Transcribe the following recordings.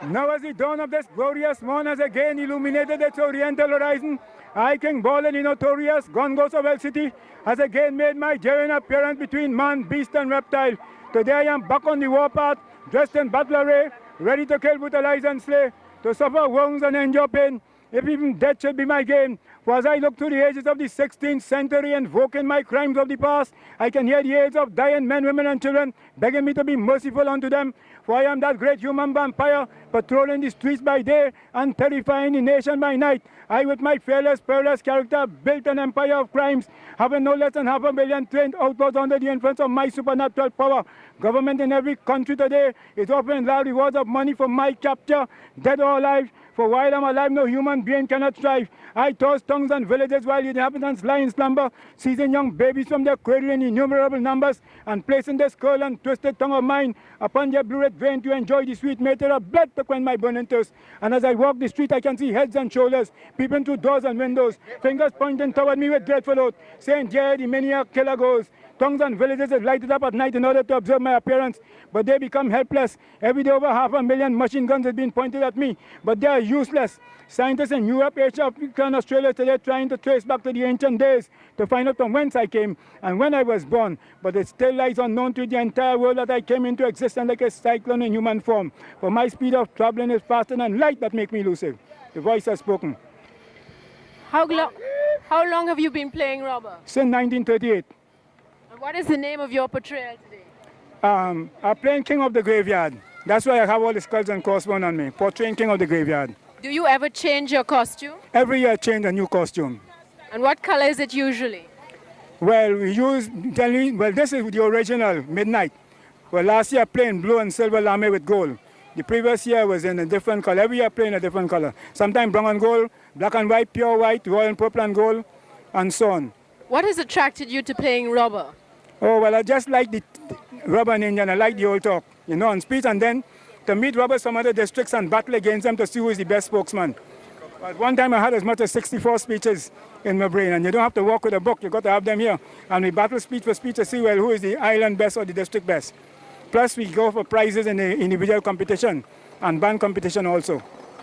Now as the dawn of this glorious morn has again illuminated its oriental horizon, I, King Ball, the notorious Gongos of El City, has again made my daring appearance between man, beast, and reptile. Today I am back on the warpath, dressed in battle array, ready to kill, brutalize, and slay, to suffer wounds and endure pain, if even death should be my gain. For as I look to the ages of the 16th century, invoking my crimes of the past, I can hear the aids of dying men, women, and children begging me to be merciful unto them. For I am that great human vampire, patrolling the streets by day and terrifying the nation by night. I, with my fearless, peerless character, built an empire of crimes, having no less than 500,000 trained outlaws under the influence of my supernatural power. Government in every country today is offering large rewards of money for my capture, dead or alive. For while I'm alive, no human being cannot strive. I toss tongues and villages while the inhabitants lie in slumber, seizing young babies from their cradle in innumerable numbers, and placing this curl and twisted tongue of mine upon their blue-red vein to enjoy the sweet meter of blood to quench my burning thirst. And as I walk the street, I can see heads and shoulders peeping through doors and windows, fingers pointing toward me with dreadful oath, saying, "There the maniac killer goes." Tongues and villages is lighted up at night in order to observe my appearance, but they become helpless. Every day over 500,000 machine guns have been pointed at me, but they are useless. Scientists in Europe, Asia, Africa, and Australia today trying to trace back to the ancient days to find out from whence I came and when I was born, but it still lies unknown to the entire world that I came into existence like a cyclone in human form. For my speed of traveling is faster than light that make me elusive. The voice has spoken. How long have you been playing robber? Since 1938. And what is the name of your portrayal today? I'm playing King of the Graveyard. That's why I have all the skulls and crossbones on me, portraying King of the Graveyard. Do you ever change your costume? Every year I change a new costume. And what color is it usually? Well, we use, this is the original, Midnight. Well, last year I played in blue and silver lame with gold. The previous year was in a different color. Every year I play in a different color. Sometimes brown and gold, black and white, pure white, royal and purple and gold, and so on. What has attracted you to playing robber? Oh, well, I just like the rubber ninja, and I like the old talk, on speech, and then to meet robbers from other districts and battle against them to see who is the best spokesman. But one time I had as much as 64 speeches in my brain, and you don't have to walk with a book, you got to have them here. And we battle speech for speech to see, well, who is the island best or the district best. Plus, we go for prizes in the individual competition and band competition also.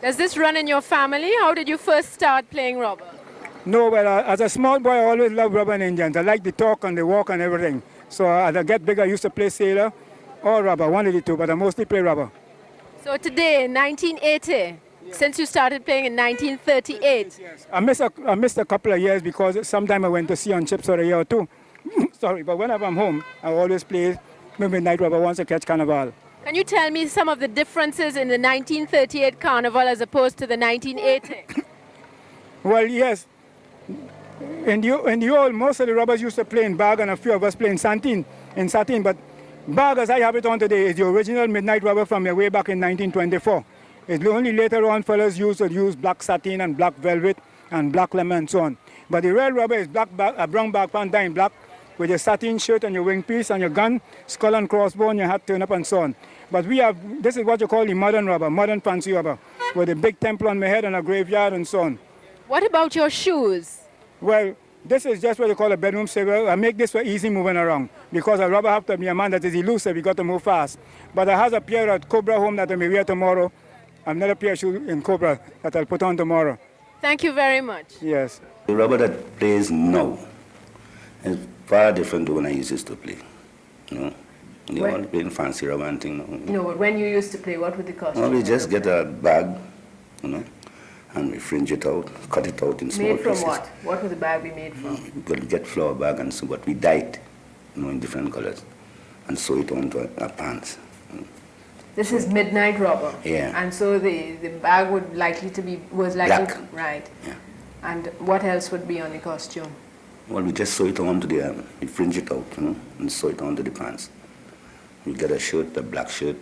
Does this run in your family? How did you first start playing robber? No, well, as a small boy, I always loved rubber and Indians. I like the talk and the walk and everything. So as I get bigger, I used to play sailor or rubber, one of the two, but I mostly play rubber. So today, 1980, since you started playing in 1938. Yes. I missed a couple of years because sometime I went to sea on ships for a year or two. Sorry, but whenever I'm home, I always play Midnight Rubber once I catch Carnival. Can you tell me some of the differences in the 1938 Carnival as opposed to the 1980? Well, yes. In the old, most of the robbers used to play in bag and a few of us play in satin. But bag, as I have it on today, is the original Midnight Rubber from way back in 1924. It's only later on fellas used to use black satin and black velvet and black lemon and so on. But the real rubber is black bag, a brown bag pant in black with your satin shirt and your wing piece and your gun, skull and crossbone, your hat turn up and so on. But this is what you call the modern rubber, modern fancy rubber, with a big temple on my head and a graveyard and so on. What about your shoes? Well, this is just what you call a bedroom saver. I make this for easy moving around because a rubber have to be a man that is elusive, you got to move fast. But I have a pair at Cobra home that I may wear tomorrow. Another pair of shoes in Cobra that I'll put on tomorrow. Thank you very much. Yes. The rubber that plays now is far different to when I used to play. They all playing fancy rubber and thing now. No, but when you used to play, what would the cost? Well, we just get a bag, and we fringe it out, cut it out in small pieces. Made from pieces. what? What would the bag be made from? We could get flour bag and so, but we dye it, in different colors, and sew it onto our pants. This is Midnight Rubber. Yeah. And so the bag was likely black. Right. Yeah. And what else would be on the costume? Well, we just sew it onto we fringe it out, and sew it onto the pants. We get a shirt, a black shirt,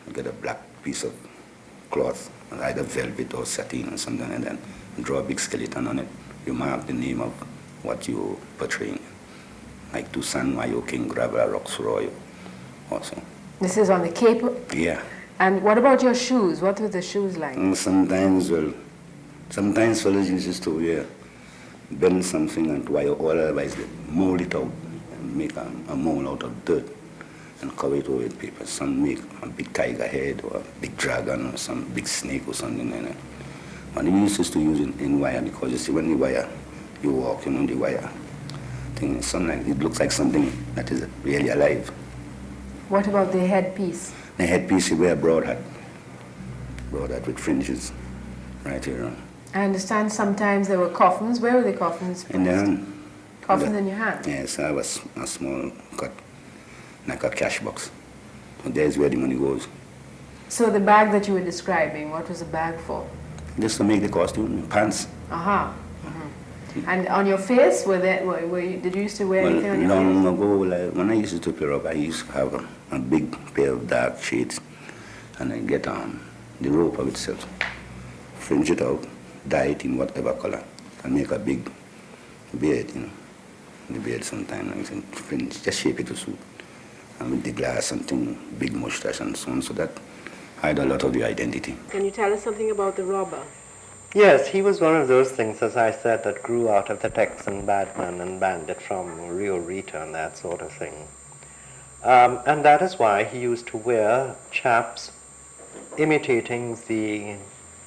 we get a black piece of cloth, either velvet or satin or something, and then draw a big skeleton on it. You mark the name of what you're portraying, like Toussaint, Mayo, King, Grabber, Roxroy, also. This is on the cape? Yeah. And what about your shoes? What were the shoes like? Sometimes fellas used to bend something and wire, or otherwise they mold it out and make a mold out of dirt. and cover it over with paper. Some make a big tiger head or a big dragon or some big snake or something like that. And we used to use it in wire because you see when the wire, you walk, the wire thing in sunlight, it looks like something that is really alive. What about the headpiece? The headpiece, you wear a broad hat with fringes right here. I understand sometimes there were coffins. Where were the coffins? In the hand. Coffins in your hand? Yes, I was a small cut, like a cash box. So there's where the money goes. So the bag that you were describing, what was the bag for? Just to make the costume, pants. Aha. And on your face, did you used to wear anything on your long face? ago, like, when I used to play rope, I used to have a big pair of dark shades, and I get the rope of itself, fringe it out, dye it in whatever color, and make a big beard, The beard sometimes, and fringe, just shape it to suit. And with the glass, something, big mustache and so on, so that hide a lot of the identity. Can you tell us something about the robber? Yes, he was one of those things, as I said, that grew out of the Texan badman and bandit from Rio Rita and that sort of thing. And that is why he used to wear chaps imitating the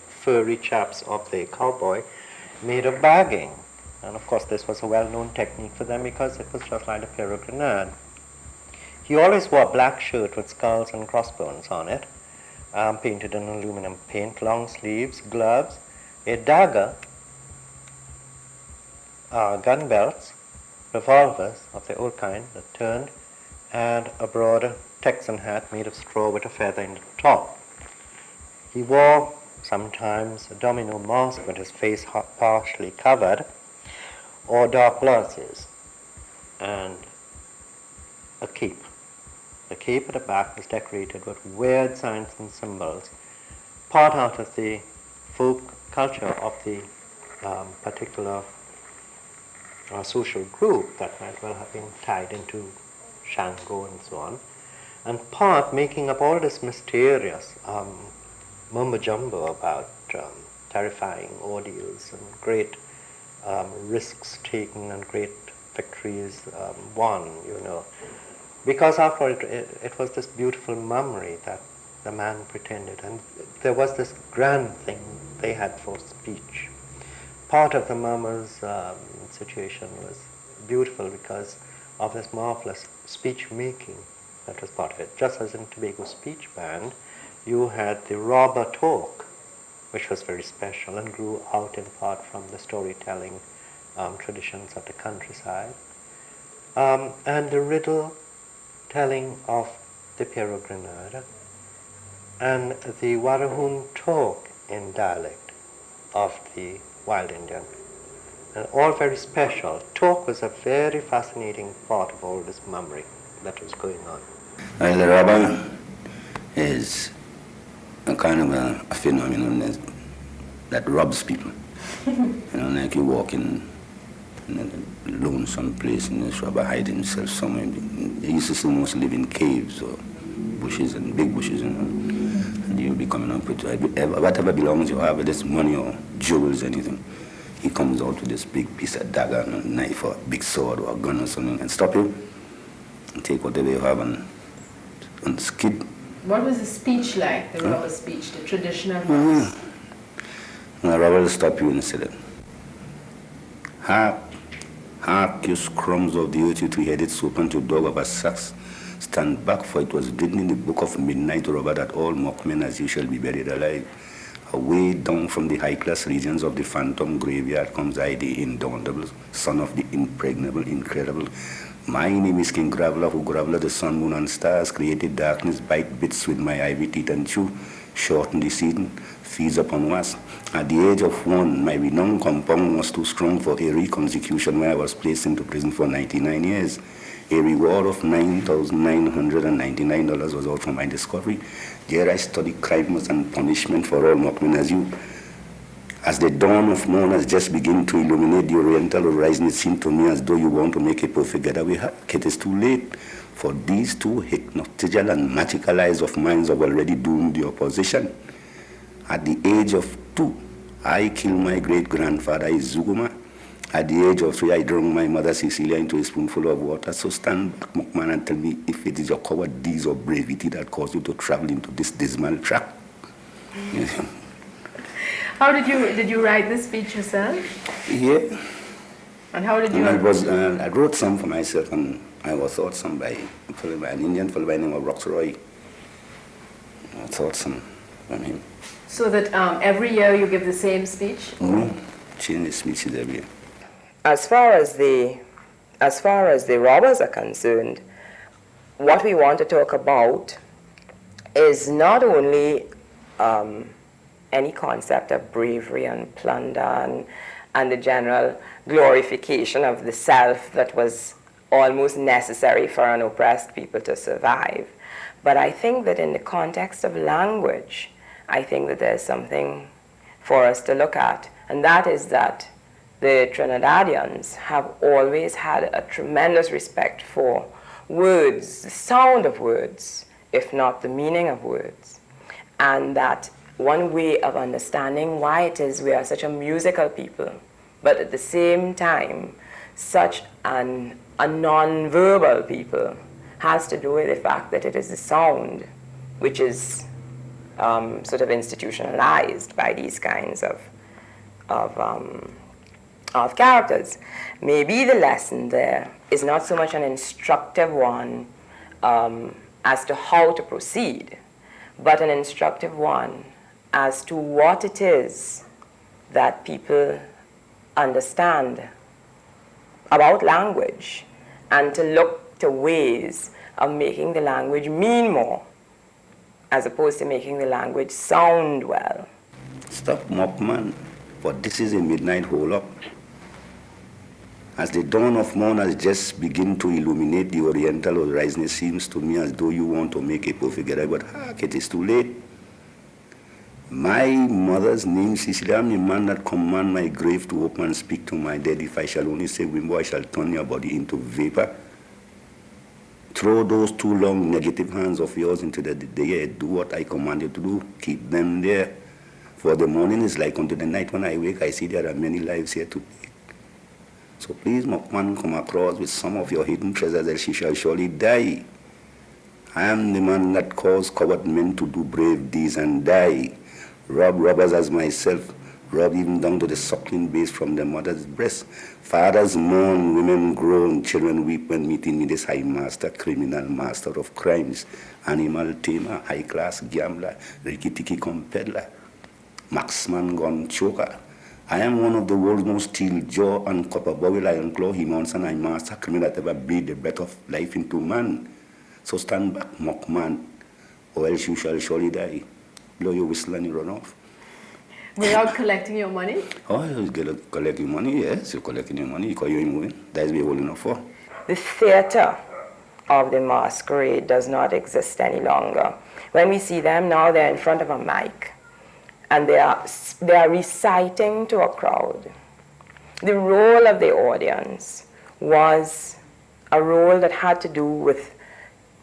furry chaps of the cowboy made of bagging. And of course this was a well-known technique for them because it was just like a Pierrot Grenade. He always wore a black shirt with skulls and crossbones on it, painted in aluminum paint, long sleeves, gloves, a dagger, gun belts, revolvers of the old kind that turned, and a broad Texan hat made of straw with a feather in the top. He wore sometimes a domino mask with his face partially covered, or dark glasses, and a cape. The cape at the back was decorated with weird signs and symbols, part out of the folk culture of the particular social group that might well have been tied into Shango and so on, and part making up all this mysterious mumbo-jumbo about terrifying ordeals and great risks taken and great victories won, Because after all, it was this beautiful mummery that the man pretended, and there was this grand thing they had for speech. Part of the mummer's situation was beautiful because of this marvelous speech making that was part of it. Just as in Tobago Speech Band, you had the robber talk, which was very special and grew out in part from the storytelling traditions of the countryside, and the riddle telling of the Pierrot Grenade, and the Warrahoon talk in dialect of the wild Indian, and all very special. Talk was a very fascinating part of all this mummery that was going on. Well, the robber is a kind of a phenomenon that robs people. Like you walk in a lonesome place and this robber hide himself somewhere. They used to almost live in caves or bushes and big bushes, and you'll be coming up with whatever belongs you have, whether it's money or jewels, anything. He comes out with this big piece of dagger and a knife or a big sword or a gun or something and stop you and take whatever you have and skid. What was the speech like, the robber speech, the traditional ones? And the robber will stop you and say that, hark, you crumbs of the earth, you three-headed serpent, you dog of a sax. Stand back, for it was written in the book of midnight, robber, that all mock men as you shall be buried alive. Away down from the high-class regions of the phantom graveyard comes I, the indomitable, son of the impregnable, incredible. My name is King Graveler, who graveler the sun, moon, and stars, created darkness, bite bits with my ivy teeth and chew, shorten the season, feeds upon wasps. At the age of 1, my renowned compound was too strong for a reconstitution where I was placed into prison for 99 years. A reward of $9,999 was out for my discovery. There I studied crimes and punishment for all mockmen as you. As the dawn of morn has just begun to illuminate the oriental horizon, it seemed to me as though you want to make a perfect getaway. It is too late, for these two hypnotical and magical eyes of mine have already doomed the opposition. At the age of 2, I killed my great-grandfather Izuguma At the age of 3, I drank my mother Cecilia into a spoonful of water. So stand back, Mokman, and tell me if it is your coward deeds or bravery that caused you to travel into this dismal track. How did you write this speech yourself? Yeah. And how did you? And I wrote some for myself, and I was taught some by an Indian fellow by the name of Roxroy. I taught some from him. So that every year you give the same speech? Change the speeches every year. As far as the robbers are concerned, what we want to talk about is not only any concept of bravery and plunder and the general glorification of the self that was almost necessary for an oppressed people to survive. But I think that in the context of language, I think that there's something for us to look at, and that is that the Trinidadians have always had a tremendous respect for words, the sound of words, if not the meaning of words. And that one way of understanding why it is we are such a musical people, but at the same time such a non-verbal people, has to do with the fact that it is the sound which is sort of institutionalized by these kinds of characters. Maybe the lesson there is not so much an instructive one as to how to proceed, but an instructive one as to what it is that people understand about language, and to look to ways of making the language mean more, as opposed to making the language sound well. Stop, Mokman, for this is a midnight hole-up. As the dawn of morn has just begun to illuminate the oriental horizon, it seems to me as though you want to make a perfect error, but it is too late. My mother's name, Cecilia, I'm the man that command my grave to open and speak to my dead. If I shall only say, Wimbo, I shall turn your body into vapor. Throw those 2 long negative hands of yours into the air. Do what I command you to do. Keep them there. For the morning is like unto the night. When I wake, I see there are many lives here to take. So please, Mokman, come across with some of your hidden treasures, else she shall surely die. I am the man that caused coward men to do brave deeds and die. Rob robbers as myself, rob even down to the suckling babes from their mother's breast. Fathers mourn, women groan, children weep when meeting me, this high master, criminal master of crimes, animal tamer, high-class gambler, ricky-ticky peddler, marksman gun choker. I am one of the world's most steel jaw and copper bowie lion claw, he mounts and I master criminal that ever breathe the breath of life into man. So stand back, Mokman, or else you shall surely die. Blow your whistle and you run off. Without collecting your money? Oh, you collect your money, yes. You're collecting your money because you're moving. That's what you're holding up for. The theater of the masquerade does not exist any longer. When we see them now, they're in front of a mic and they are reciting to a crowd. The role of the audience was a role that had to do with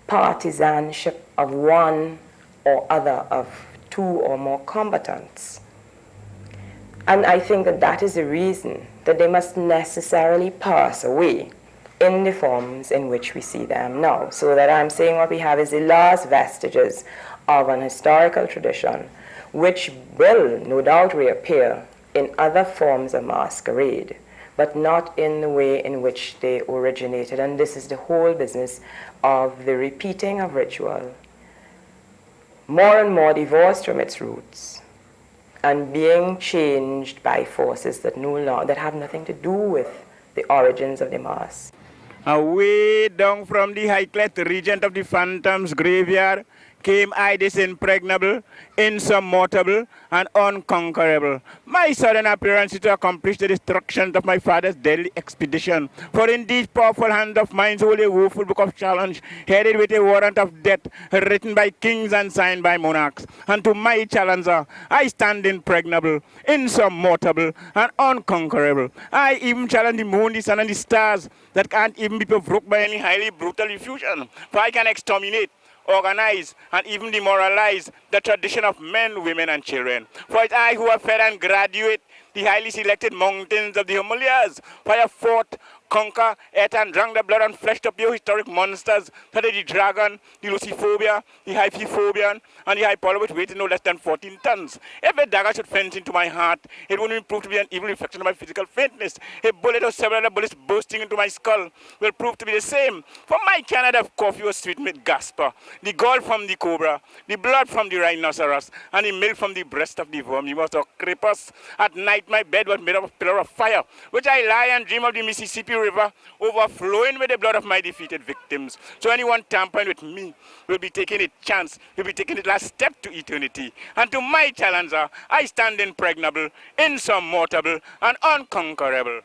partisanship of one or other of 2 or more combatants. And I think that that is the reason that they must necessarily pass away in the forms in which we see them now. So that I'm saying what we have is the last vestiges of an historical tradition which will no doubt reappear in other forms of masquerade, but not in the way in which they originated. And this is the whole business of the repeating of ritual, more and more divorced from its roots and being changed by forces that that have nothing to do with the origins of the mass. Away down from the high cleft regent of the phantoms graveyard came I, this impregnable, insurmountable, and unconquerable. My sudden appearance is to accomplish the destruction of my father's deadly expedition. For in these powerful hands of mine hold a woeful book of challenge, headed with a warrant of death, written by kings and signed by monarchs. And to my challenger, I stand impregnable, insurmountable, and unconquerable. I even challenge the moon, the sun, and the stars that can't even be provoked by any highly brutal effusion. For I can exterminate, organize, and even demoralize the tradition of men, women, and children. For it's I who have fed and graduate the highly selected mountains of the Himalayas. Fire fought, conquer, ate and drank the blood and fleshed up your historic monsters, such as the dragon, the luciphobia, the hyphophobia, and the hypola, which weighed no less than 14 tons. If a dagger should fence into my heart, it wouldn't prove to be an evil reflection of my physical faintness. A bullet or several other bullets bursting into my skull will prove to be the same. For my Canada of coffee was sweet with gasper, the gall from the cobra, the blood from the rhinoceros, and the milk from the breast of the verminous or crepus. At night my bed was made of a pillar of fire, which I lie and dream of the Mississippi River overflowing with the blood of my defeated victims. So anyone tampering with me will be taking a chance, will be taking the last step to eternity. And to my challenger, I stand impregnable, insurmountable, and unconquerable.